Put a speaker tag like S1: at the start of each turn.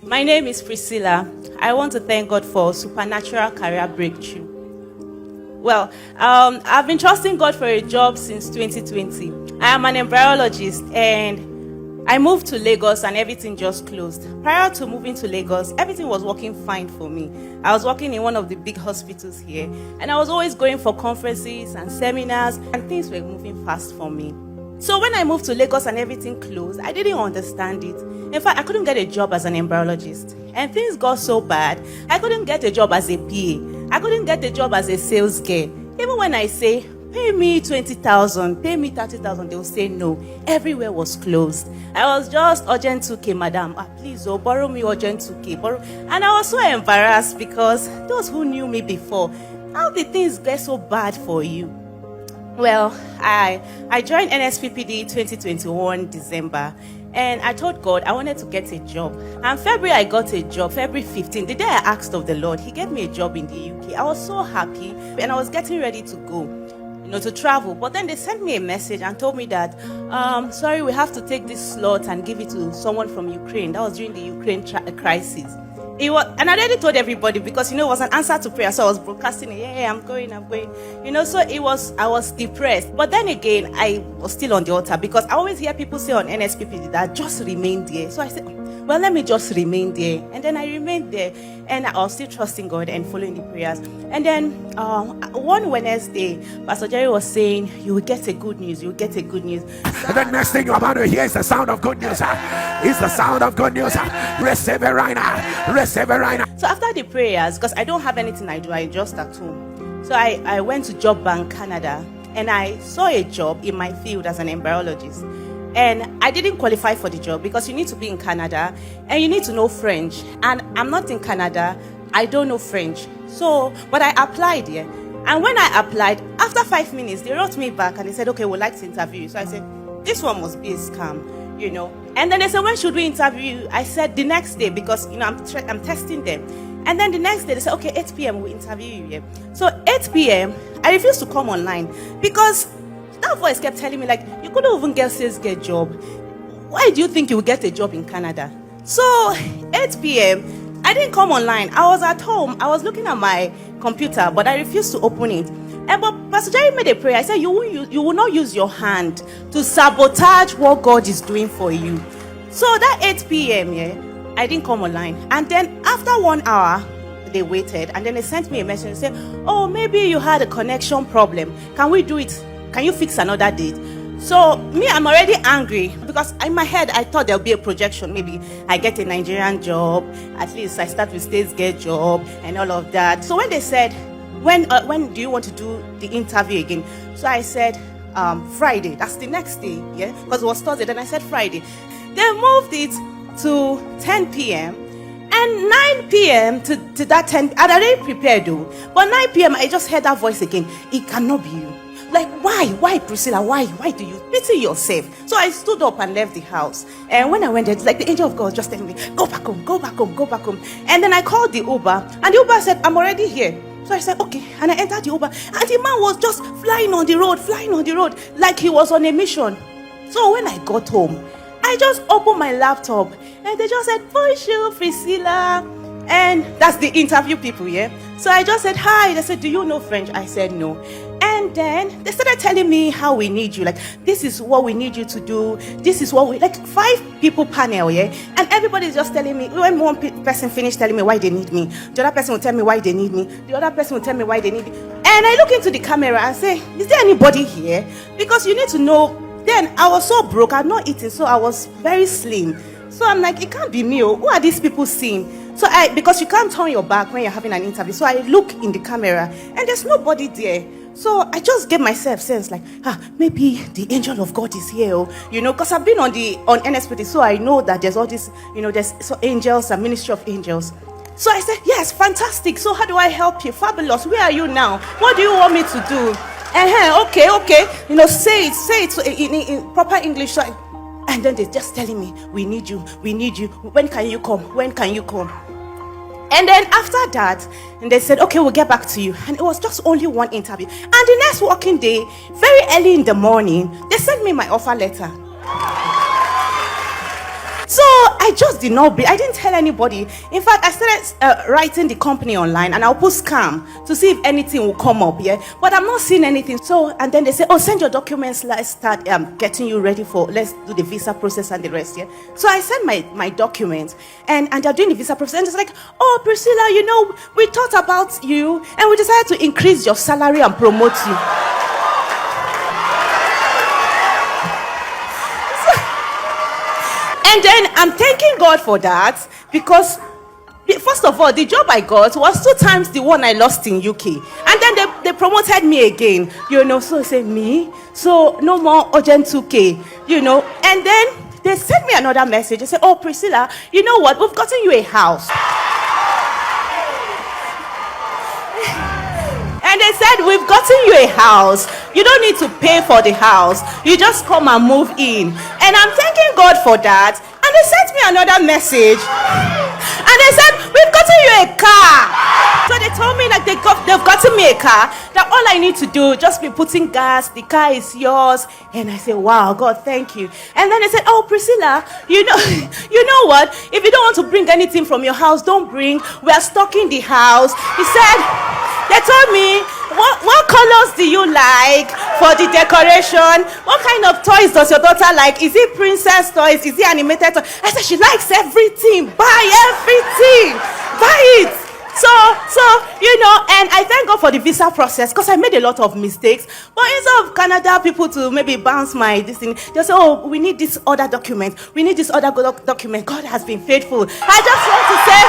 S1: My name is Priscila. I want to thank God for supernatural career breakthrough. Well, I've been trusting God for a job since 2020. I am an embryologist and I moved to Lagos and everything just closed. Prior to moving to Lagos, everything was working fine for me. I was working in one of the big hospitals here and I was always going for conferences and seminars and things were moving fast for me. So when I moved to Lagos and everything closed, I didn't understand it. In fact, I couldn't get a job as an embryologist. And things got so bad, I couldn't get a job as a PA. I couldn't get a job as a sales girl. Even when I say, pay me 20,000, pay me 30,000, they will say no. Everywhere was closed. I was just urgent 2K, madam. Please, borrow me urgent 2K. Borrow. And I was so embarrassed because those who knew me before, how did things get so bad for you? Well, I joined NSPPD 2021 December, and I told God I wanted to get a job. And February I got a job, February 15th, the day I asked of the Lord, He gave me a job in the UK. I was so happy, and I was getting ready to go, to travel. But then they sent me a message and told me that, sorry, we have to take this slot and give it to someone from Ukraine. That was during the Ukraine crisis. And I already told everybody because, it was an answer to prayer. So I was broadcasting it. Yeah, I'm going. So I was depressed. But then again, I was still on the altar because I always hear people say on NSPPD that just remain there. So I said, well, let me just remain there. And then I remained there. And I was still trusting God and following the prayers. And then one Wednesday, Pastor Jerry was saying, you will get a good news. You will get a good news.
S2: The next thing you're about to hear is the sound of good news. It's the sound of good news. Receive it right now. Receive it right now.
S1: So after the prayers, because I don't have anything I do, I just at home. So I went to Job Bank Canada and I saw a job in my field as an embryologist. And I didn't qualify for the job because you need to be in Canada and you need to know French. And I'm not in Canada. I don't know French. So, but I applied here. And when I applied, after 5 minutes, they wrote me back and they said, okay, we'd like to interview you. So I said, this one must be a scam, And then they said, when should we interview you? I said, the next day because, I'm testing them. And then the next day, they said, okay, 8 p.m. we'll interview you here. So 8 p.m., I refused to come online because that voice kept telling me, you couldn't even get sales get job. Why do you think you will get a job in Canada? So 8 p.m., I didn't come online. I was at home. I was looking at my computer, but I refused to open it. But Pastor Jerry made a prayer. I said, you will not use your hand to sabotage what God is doing for you. So that 8 p.m., I didn't come online. And then after 1 hour, they waited. And then they sent me a message and said, oh, maybe you had a connection problem. Can we do it? Can you fix another date? So me, I'm already angry because in my head, I thought there'll be a projection. Maybe I get a Nigerian job. At least I start with sales get job and all of that. So when they said, when do you want to do the interview again? So I said, Friday. That's the next day, yeah? Because it was Thursday. Then I said Friday. They moved it to 10 p.m. And 9 p.m. to that 10, I'd already prepared though. But 9 p.m. I just heard that voice again. It cannot be you. Why, Priscilla? Why do you pity yourself? So I stood up and left the house. And when I went there, the angel of God was just telling me, go back home. And then I called the Uber. And the Uber said, I'm already here. So I said, okay. And I entered the Uber. And the man was just flying on the road, like he was on a mission. So when I got home, I just opened my laptop. And they just said, bonjour, Priscilla. And that's the interview people, yeah? So I just said, hi. They said, do you know French? I said, no. And then they started telling me how we need you. This is what we need you to do. This is what 5 people panel, yeah? And everybody's just telling me, when one person finished telling me why they need me, the other person will tell me why they need me, the other person will tell me why they need me. And I look into the camera and say, is there anybody here? Because you need to know. Then I was so broke, I'd not eaten, so I was very slim. So I'm like, it can't be me. Who are these people seeing? So because you can't turn your back when you're having an interview. So I look in the camera and there's nobody there. So I just gave myself sense maybe the angel of God is here, because I've been on NSPD, so I know that there's all this, there's angels and ministry of angels. So I said, yes, fantastic. So how do I help you? Fabulous. Where are you now? What do you want me to do? Okay. Say it in proper English. And then they're just telling me, we need you. When can you come? And then after that, and they said, okay, we'll get back to you. And it was just only one interview. And the next working day, very early in the morning, they sent me my offer letter. So I just did not I didn't tell anybody. In fact, I started writing the company online, and I'll put scam to see if anything will come up, yeah. But I'm not seeing anything. So, and then they say, oh, send your documents, let's start getting you ready let's do the visa process and the rest, yeah. So I sent my documents, and they're doing the visa process, and it's like, oh, Priscilla, we thought about you, and we decided to increase your salary and promote you. And then I'm thanking God for that, because first of all, the job I got was 2 times the one I lost in UK. And then they promoted me again, so they say, me? So no more urgent 2K, And then they sent me another message. They said, oh, Priscilla, you know what? We've gotten you a house. And they said, we've gotten you a house. You don't need to pay for the house. You just come and move in. And I'm thanking God for that. And they sent me another message. And they said, we've gotten you a car. So they told me like they've gotten me a car. That all I need to do, just be putting gas. The car is yours. And I said, wow, God, thank you. And then they said, oh, Priscilla, you know what? If you don't want to bring anything from your house, don't bring. We are stocking the house. He said, they told me, what colors do you like for the decoration? What kind of toys does your daughter like? Is it princess toys? Is it animated toys? I said, she likes everything. Buy everything. Buy it. So, and I thank God for the visa process, because I made a lot of mistakes. But instead of Canada people to maybe bounce this thing, they say, oh, we need this other document. We need this other document. God has been faithful. I just want to say,